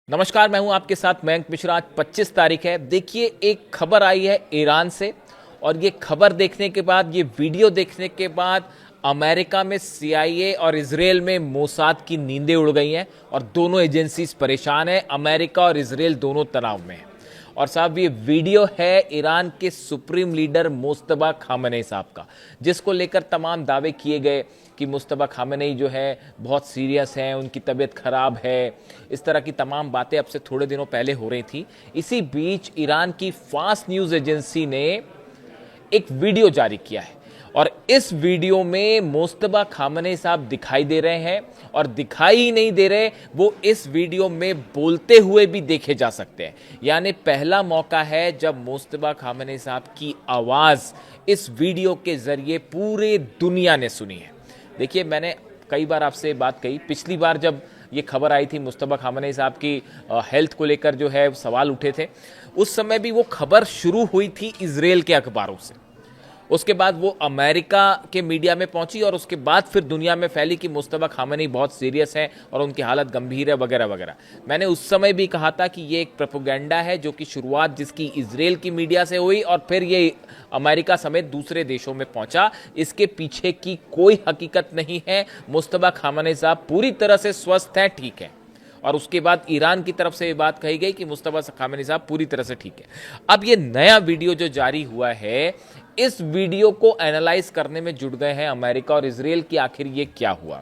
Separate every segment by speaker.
Speaker 1: नमस्कार, मैं हूं आपके साथ मयंक मिश्रा। आज 25 तारीख है। देखिए, एक खबर आई है ईरान से और ये खबर देखने के बाद, ये वीडियो देखने के बाद अमेरिका में CIA और इजराइल में मोसाद की नींदें उड़ गई हैं और दोनों एजेंसीज परेशान हैं। अमेरिका और इजराइल दोनों तनाव में हैं। और साहब, ये वीडियो है ईरान के सुप्रीम लीडर मुस्तबा खामेनेई साहब का, जिसको लेकर तमाम दावे किए गए कि मुस्तबा खामेनेई जो है बहुत सीरियस हैं, उनकी तबीयत खराब है। इस तरह की तमाम बातें अब से थोड़े दिनों पहले हो रही थी। इसी बीच ईरान की फास्ट न्यूज़ एजेंसी ने एक वीडियो जारी किया है और इस वीडियो में मुस्तबा खामेनेई साहब दिखाई दे रहे हैं और दिखाई ही नहीं दे रहे, वो इस वीडियो में बोलते हुए भी देखे जा सकते हैं। यानी पहला मौका है जब मुस्तबा खामेनेई साहब की आवाज़ इस वीडियो के जरिए पूरे दुनिया ने सुनी है। देखिए, मैंने कई बार आपसे बात कही। पिछली बार जब ये खबर आई थी मुस्तबा खामेनेई साहब की हेल्थ को लेकर जो है सवाल उठे थे, उस समय भी वो खबर शुरू हुई थी इजराइल के अखबारों से। उसके बाद वो अमेरिका के मीडिया में पहुंची और उसके बाद फिर दुनिया में फैली कि मुस्तबा खामेनेई बहुत सीरियस हैं और उनकी हालत गंभीर है वगैरह वगैरह। मैंने उस समय भी कहा था कि ये एक प्रोपेगेंडा है, जो कि शुरुआत जिसकी इजराइल की मीडिया से हुई और फिर ये अमेरिका समेत दूसरे देशों में पहुंचा। इसके पीछे की कोई हकीकत नहीं है। मुस्तबा खामेनेई साहब पूरी तरह से स्वस्थ हैं, ठीक है। और उसके बाद ईरान की तरफ से ये बात कही गई कि मुस्तबा खामेनेई साहब पूरी तरह से ठीक है। अब ये नया वीडियो जो जारी हुआ है, इस वीडियो को एनालाइज करने में जुट गए हैं अमेरिका और इजराइल की आखिर ये क्या हुआ।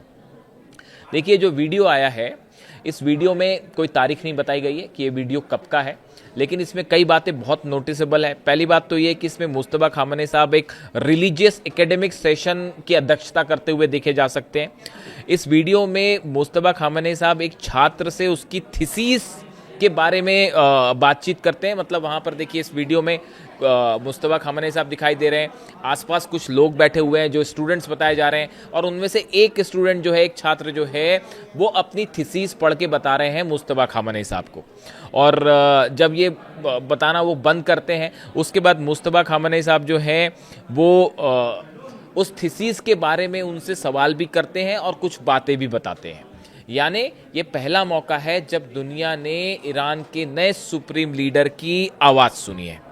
Speaker 1: देखिए, जो वीडियो आया है, इस वीडियो में कोई तारीख नहीं बताई गई है कि ये वीडियो कब का है, लेकिन इसमें कई बातें बहुत नोटिसेबल है। पहली बात तो ये कि इसमें मुस्तबा खामेनेई साहब एक रिलीजियस एकेडमिक सेशन की अध्यक्षता करते हुए देखे जा सकते हैं। इस वीडियो में मुस्तबा खामेनेई साहब एक छात्र से उसकी थीसिस के बारे में बातचीत करते हैं। मतलब वहाँ पर देखिए, इस वीडियो में मुस्तबा खामेनेई साहब दिखाई दे रहे हैं, आसपास कुछ लोग बैठे हुए हैं जो स्टूडेंट्स बताए जा रहे हैं, और उनमें से एक स्टूडेंट जो है, एक छात्र जो है, वो अपनी थीसिस पढ़ के बता रहे हैं मुस्तबा खामेनेई साहब को। और जब ये बताना वो बंद करते हैं, उसके बाद मुस्तबा खामेनेई साहब जो है वो उस थीसिस के बारे में उनसे सवाल भी करते हैं और कुछ बातें भी बताते हैं। यानी ये पहला मौका है जब दुनिया ने ईरान के नए सुप्रीम लीडर की आवाज़ सुनी है।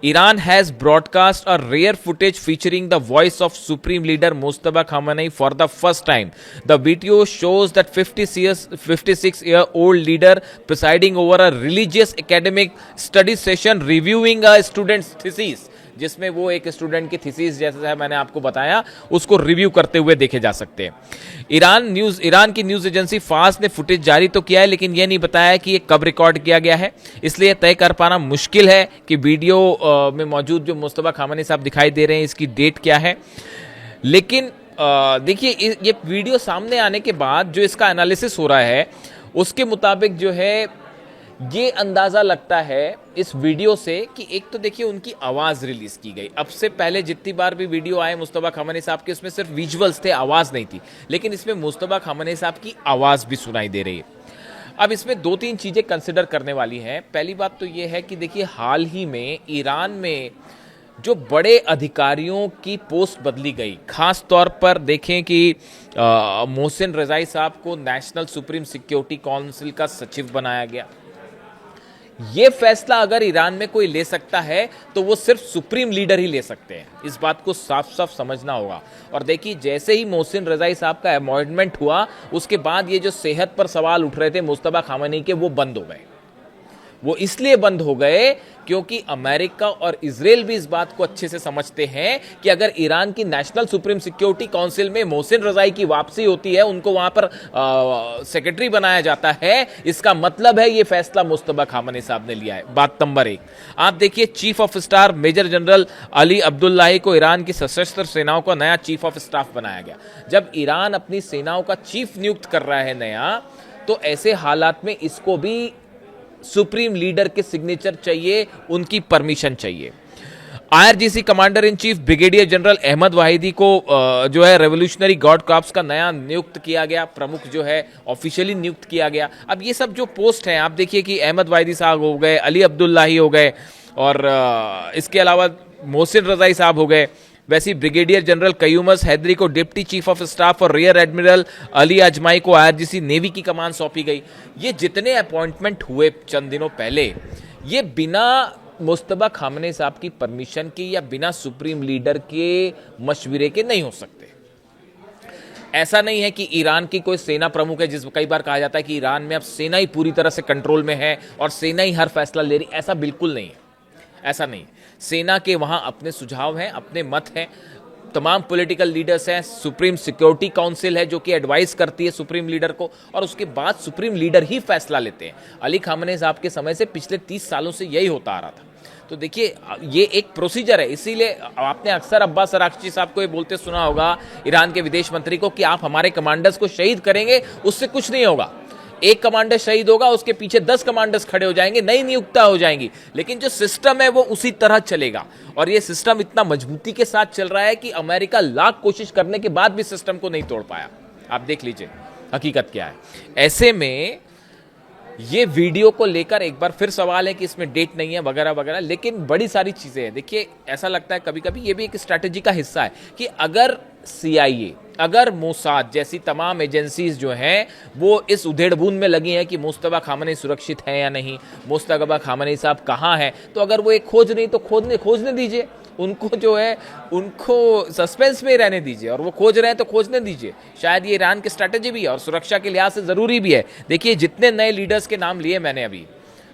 Speaker 1: Iran has broadcast a rare footage featuring the voice of Supreme Leader Mustafa Khamenei for the first time. The video shows that 56-year-old leader presiding over a religious academic study session reviewing a student's thesis. जिसमें वो एक student की thesis, जैसा मैंने आपको बताया, उसको review करते हुए देखे जा सकते हैं। ईरान की न्यूज़ एजेंसी फास ने फुटेज जारी तो किया है, लेकिन यह नहीं बताया कि ये कब रिकॉर्ड किया गया है। इसलिए तय कर पाना मुश्किल है कि वीडियो में मौजूद जो मुस्तबा खामेनेई साहब दिखाई दे रहे हैं, इसकी डेट क्या है। लेकिन देखिए, ये वीडियो सामने आने के बाद जो इसका एनालिसिस हो रहा है, उसके मुताबिक जो है, ये अंदाज़ा लगता है इस वीडियो से कि एक तो देखिए उनकी आवाज़ रिलीज़ की गई। अब से पहले जितनी बार भी वीडियो आए मुस्तबा खामेनेई साहब के, उसमें सिर्फ विजुअल्स थे, आवाज़ नहीं थी। लेकिन इसमें मुस्तबा खामेनेई साहब की आवाज़ भी सुनाई दे रही है। अब इसमें दो तीन चीज़ें कंसिडर करने वाली हैं। पहली बात तो ये है कि देखिए, हाल ही में ईरान में जो बड़े अधिकारियों की पोस्ट बदली गई, खास तौर पर देखें कि मोहसिन रज़ाई साहब को नेशनल सुप्रीम सिक्योरिटी काउंसिल का सचिव बनाया गया। ये फैसला अगर ईरान में कोई ले सकता है तो वो सिर्फ सुप्रीम लीडर ही ले सकते हैं। इस बात को साफ साफ समझना होगा। और देखिए, जैसे ही मोहसिन रज़ाई साहब का अपॉइंटमेंट हुआ, उसके बाद ये जो सेहत पर सवाल उठ रहे थे मुस्तबा खामेनेई के, वो बंद हो गए। वो इसलिए बंद हो गए क्योंकि अमेरिका और इजराइल भी इस बात को अच्छे से समझते हैं कि अगर ईरान की नेशनल सुप्रीम सिक्योरिटी काउंसिल में मोहसिन रज़ाई की वापसी होती है, उनको वहां पर सेक्रेटरी बनाया जाता है, इसका मतलब है ये फैसला मुस्तबा खामेनेई साहब ने लिया है। बात नंबर एक, आप देखिए, chief of staff major general Ali Abdollahi को ईरान की सशस्त्र सेनाओं का नया चीफ ऑफ स्टाफ बनाया गया। जब ईरान अपनी सेनाओं का चीफ नियुक्त कर रहा है नया, तो ऐसे हालात में इसको भी सुप्रीम लीडर के सिग्नेचर चाहिए, उनकी परमिशन चाहिए। IRGC commander in chief brigadier general Ahmad Vahidi को जो है रेवोल्यूशनरी गार्ड कॉर्प्स का नया नियुक्त किया गया, प्रमुख जो है ऑफिशियली नियुक्त किया गया। अब ये सब जो पोस्ट हैं, आप देखिए कि अहमद वाहिदी साहब हो गए, अली अब्दुल्लाही हो गए, और इसके अलावा मोहसिन रज़ाई साहब हो गए। वैसे ही ब्रिगेडियर जनरल कयूमस हैदरी को डिप्टी चीफ ऑफ स्टाफ और रियर एडमिरल अली अजमाई को आईआरजीसी नेवी की कमान सौंपी गई। ये जितने अपॉइंटमेंट हुए चंद दिनों पहले, ये बिना मुस्तबा खामने साहब की परमिशन की या बिना सुप्रीम लीडर के मशवरे के नहीं हो सकते। ऐसा नहीं है कि ईरान की कोई सेना प्रमुख है, जिस कई बार कहा जाता है कि ईरान में अब सेना ही पूरी तरह से कंट्रोल में है और सेना ही हर फैसला ले रही। ऐसा बिल्कुल नहीं है, ऐसा नहीं। सेना के वहां अपने सुझाव हैं, अपने मत हैं, तमाम पॉलिटिकल लीडर्स हैं, सुप्रीम सिक्योरिटी काउंसिल है जो कि एडवाइस करती है सुप्रीम लीडर को, और उसके बाद सुप्रीम लीडर ही फैसला लेते हैं। अली खामने साहब के समय से पिछले 30 सालों से यही होता आ रहा था। तो देखिए, ये एक प्रोसीजर है। इसीलिए आपने अक्सर अब्बास अराक्ची साहब को ये बोलते सुना होगा, ईरान के विदेश मंत्री को, कि आप हमारे कमांडर्स को शहीद करेंगे, उससे कुछ नहीं होगा। एक कमांडर शहीद होगा, उसके पीछे 10 कमांडर्स खड़े हो जाएंगे, नई नियुक्ता हो जाएंगी, लेकिन जो सिस्टम है वो उसी तरह चलेगा। और ये सिस्टम इतना मजबूती के साथ चल रहा है कि अमेरिका लाख कोशिश करने के बाद भी सिस्टम को नहीं तोड़ पाया। आप देख लीजिए हकीकत क्या है। ऐसे में ये वीडियो को लेकर एक बार फिर सवाल है कि इसमें डेट नहीं है वगैरह वगैरह, लेकिन बड़ी सारी चीजें हैं। देखिए, ऐसा लगता है कभी कभी ये भी एक स्ट्रैटेजी का हिस्सा है कि अगर CIA, अगर मोसाद जैसी तमाम एजेंसीज जो हैं वो इस उधेड़बुन में लगी हैं कि मुस्तबा खामनेई सुरक्षित है या नहीं, मुस्तबा खामनेई साहब कहाँ हैं, तो अगर वो एक खोज नहीं तो खोजने दीजिए। उनको जो है उनको सस्पेंस में रहने दीजिए, और वो खोज रहे हैं तो खोजने दीजिए। शायद ये ईरान की स्ट्रैटेजी भी है और सुरक्षा के लिहाज से ज़रूरी भी है। देखिए, जितने नए लीडर्स के नाम लिए मैंने अभी,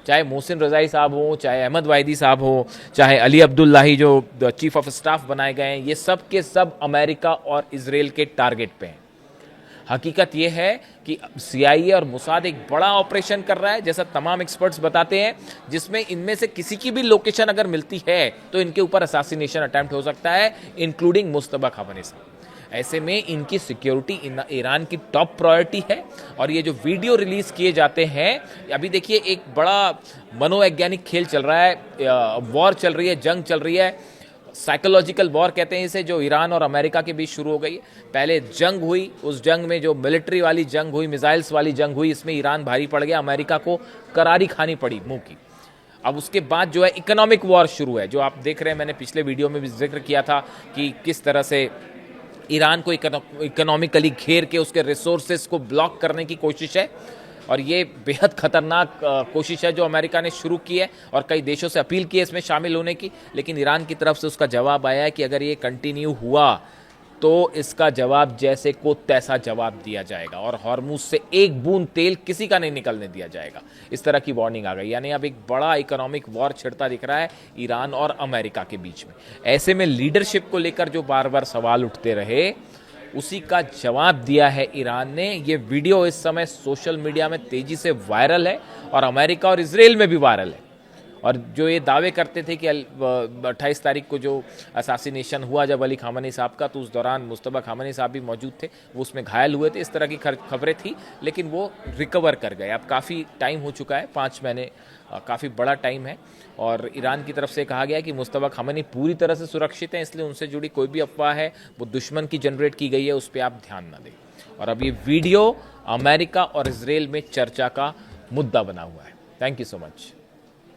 Speaker 1: चाहे मोहसिन रज़ाई साहब हो, चाहे अहमद वाहिदी साहब हो, चाहे अली अब्दुल्लाही जो चीफ ऑफ स्टाफ बनाए गए हैं, ये सब के सब अमेरिका और इजराइल के टारगेट पे हैं। हकीकत यह है कि CIA और मोसाद एक बड़ा ऑपरेशन कर रहा है, जैसा तमाम एक्सपर्ट्स बताते हैं, जिसमें इनमें से किसी की भी लोकेशन अगर मिलती है तो इनके ऊपर असैसिनेशन अटेम्प्ट हो सकता है, इंक्लूडिंग मुस्तबा खामनेई साहब। ऐसे में इनकी सिक्योरिटी ईरान की टॉप प्रायोरिटी है। और ये जो वीडियो रिलीज किए जाते हैं, अभी देखिए एक बड़ा मनोवैज्ञानिक खेल चल रहा है, वॉर चल रही है, जंग चल रही है, साइकोलॉजिकल वॉर कहते हैं इसे, जो ईरान और अमेरिका के बीच शुरू हो गई है। पहले जंग हुई, उस जंग में जो मिलिट्री वाली जंग हुई, मिसाइल्स वाली जंग हुई, इसमें ईरान भारी पड़ गया, अमेरिका को करारी खानी पड़ी मुंह की। अब उसके बाद जो है इकोनॉमिक वॉर शुरू है, जो आप देख रहे हैं, मैंने पिछले वीडियो में भी जिक्र किया था कि किस तरह से ईरान को इकोनॉमिकली घेर के उसके रिसोर्सेज को ब्लॉक करने की कोशिश है। और ये बेहद खतरनाक कोशिश है जो अमेरिका ने शुरू की है, और कई देशों से अपील की है इसमें शामिल होने की, लेकिन ईरान की तरफ से उसका जवाब आया है कि अगर ये कंटिन्यू हुआ तो इसका जवाब जैसे को तैसा जवाब दिया जाएगा, और हॉर्मुज से एक बूंद तेल किसी का नहीं निकलने दिया जाएगा। इस तरह की वार्निंग आ गई। यानी अब एक बड़ा इकोनॉमिक वॉर छिड़ता दिख रहा है ईरान और अमेरिका के बीच में। ऐसे में लीडरशिप को लेकर जो बार बार सवाल उठते रहे, उसी का जवाब दिया है ईरान ने। ये वीडियो इस समय सोशल मीडिया में तेजी से वायरल है, और अमेरिका और इजराइल में भी वायरल है। और जो ये दावे करते थे कि 28 तारीख को जो असैसिनेशन हुआ जब अली खामनेई साहब का, तो उस दौरान मुस्तबा खामनेई साहब भी मौजूद थे, वो उसमें घायल हुए थे, इस तरह की खबरें थी, लेकिन वो रिकवर कर गए। अब काफ़ी टाइम हो चुका है, 5 महीने काफ़ी बड़ा टाइम है, और ईरान की तरफ से कहा गया कि मुस्तबा खामनेई पूरी तरह से सुरक्षित हैं, इसलिए उनसे जुड़ी कोई भी अफवाह है वो दुश्मन की जनरेट की गई है, उस पर आप ध्यान ना दें। और अब ये वीडियो अमेरिका और इजराइल में चर्चा का मुद्दा बना हुआ है। Thank you so much.